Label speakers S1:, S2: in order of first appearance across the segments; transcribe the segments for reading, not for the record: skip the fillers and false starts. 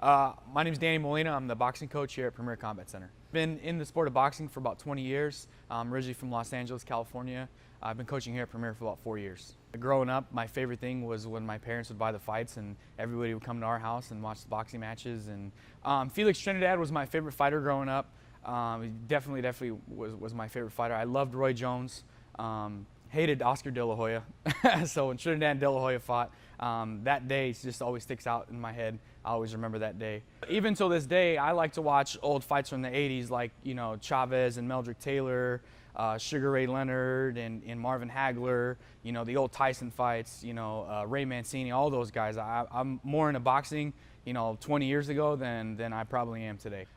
S1: My name is Molina. I'm the boxing coach here at Premier Combat Center. Been in the sport of boxing for about 20 years. I'm originally from Los Angeles, California. I've been coaching here at Premier for about 4 years. Growing up, my favorite thing was when my parents would buy the fights and everybody would come to our house and watch the boxing matches. And Felix Trinidad was my favorite fighter growing up. He definitely was my favorite fighter. I loved Roy Jones. Hated Oscar De La Hoya. So when Trinidad and De La Hoya fought, that day just always sticks out in my head. I always remember that day. Even till this day, I like to watch old fights from the 80s, like, you know, Chavez and Meldrick Taylor, Sugar Ray Leonard and Marvin Hagler, you know, the old Tyson fights, you know, Ray Mancini, all those guys. I'm more into boxing, you know, 20 years ago than I probably am today.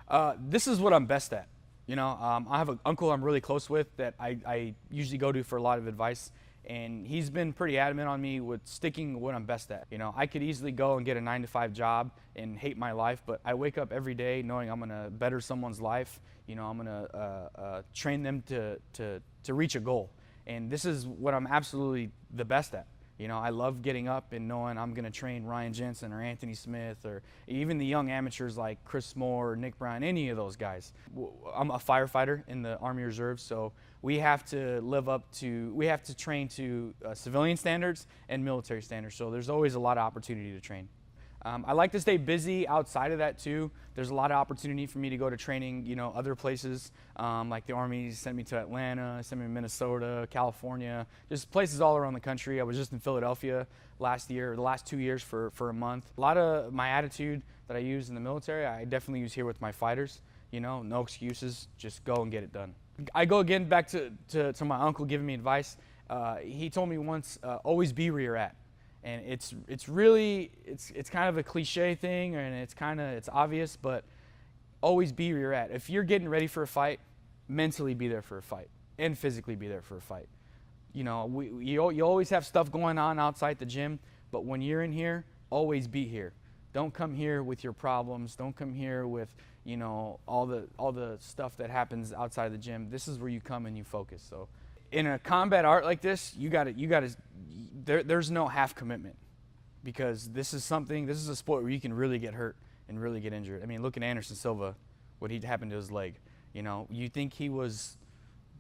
S1: This is what I'm best at. You know, I have an uncle I'm really close with that I usually go to for a lot of advice, and he's been pretty adamant on me with sticking what I'm best at. You know, I could easily go and get a 9-to-5 job and hate my life, but I wake up every day knowing I'm gonna better someone's life. You know, I'm gonna train them to reach a goal, and this is what I'm absolutely the best at. You know, I love getting up and knowing I'm going to train Ryan Jensen or Anthony Smith or even the young amateurs like Chris Moore or Nick Bryan, any of those guys. I'm a firefighter in the Army Reserve, so we have to train to civilian standards and military standards, so there's always a lot of opportunity to train. I like to stay busy outside of that too. There's a lot of opportunity for me to go to training, you know, other places, like the Army sent me to Atlanta, sent me to Minnesota, California, just places all around the country. I was just in Philadelphia the last 2 years for a month. A lot of my attitude that I use in the military, I definitely use here with my fighters. You know, no excuses, just go and get it done. I go again back to my uncle giving me advice. He told me once, always be where you're at. And it's kind of a cliche thing, and it's obvious, but always be where you're at. If you're getting ready for a fight, mentally be there for a fight and physically be there for a fight. You know, you always have stuff going on outside the gym, but when you're in here, always be here. Don't come here with your problems. Don't come here with, you know, all the stuff that happens outside the gym. This is where you come and you focus. So in a combat art like this, there's no half commitment, because this is a sport where you can really get hurt and really get injured. I mean, look at Anderson Silva, what happened to his leg. You know, you think he was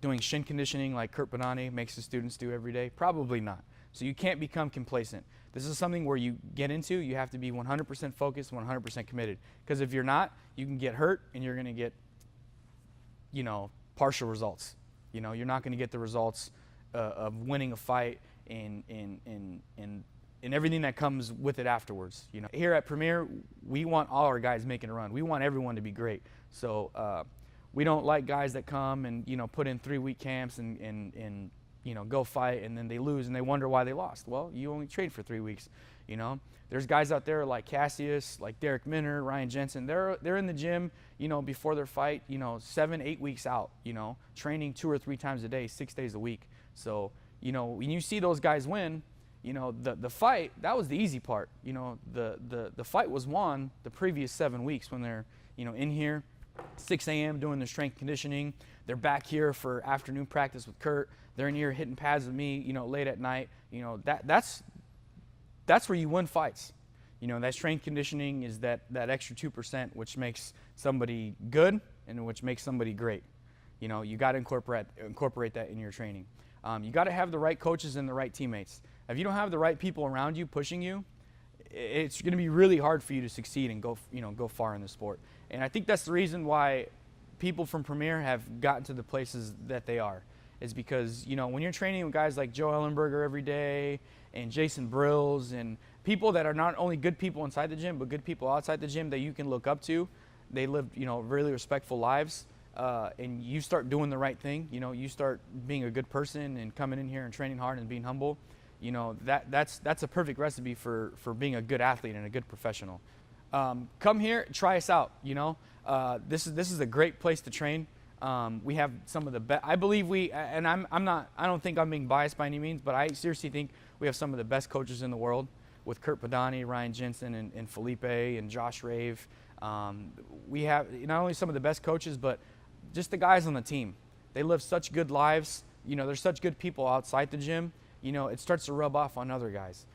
S1: doing shin conditioning like Kurt Benani makes his students do every day? Probably not. So you can't become complacent. This is something where you get into, you have to be 100% focused, 100% committed. Because if you're not, you can get hurt and you're going to get, you know, partial results. You know, you're not going to get the results of winning a fight and everything that comes with it afterwards. You know, here at Premier, we want all our guys making a run. We want everyone to be great. So we don't like guys that come and, you know, put in 3-week camps and you know, go fight and then they lose and they wonder why they lost. Well, you only trained for 3 weeks. You know, there's guys out there like Cassius, like Derek Minner, Ryan Jensen. They're in the gym, you know, before their fight, you know, 7-8 weeks out, you know, training 2 or 3 times a day, 6 days a week. So, you know, when you see those guys win, you know, the fight, that was the easy part. You know, the fight was won the previous 7 weeks when they're, you know, in here 6 a.m. doing their strength conditioning. They're back here for afternoon practice with Kurt. They're in here hitting pads with me, you know, late at night. You know, that's where you win fights. You know, that strength conditioning is that extra 2%, which makes somebody good and which makes somebody great. You know, you got to incorporate that in your training. You got to have the right coaches and the right teammates. If you don't have the right people around you pushing you, it's going to be really hard for you to succeed and go far in the sport. And I think that's the reason why people from Premier have gotten to the places that they are, is because, you know, when you're training with guys like Joe Ellenberger every day and Jason Brills and people that are not only good people inside the gym but good people outside the gym that you can look up to, they live, you know, really respectful lives, and you start doing the right thing. You know, you start being a good person and coming in here and training hard and being humble. You know, that's a perfect recipe for being a good athlete and a good professional. Come here, try us out. You know, this is a great place to train. We have some of the best. I believe and I don't think I'm being biased by any means, but I seriously think we have some of the best coaches in the world, with Kurt Padani, Ryan Jensen, and Felipe and Josh Rave. We have not only some of the best coaches, but just the guys on the team. They live such good lives. You know, they're such good people outside the gym. You know, it starts to rub off on other guys.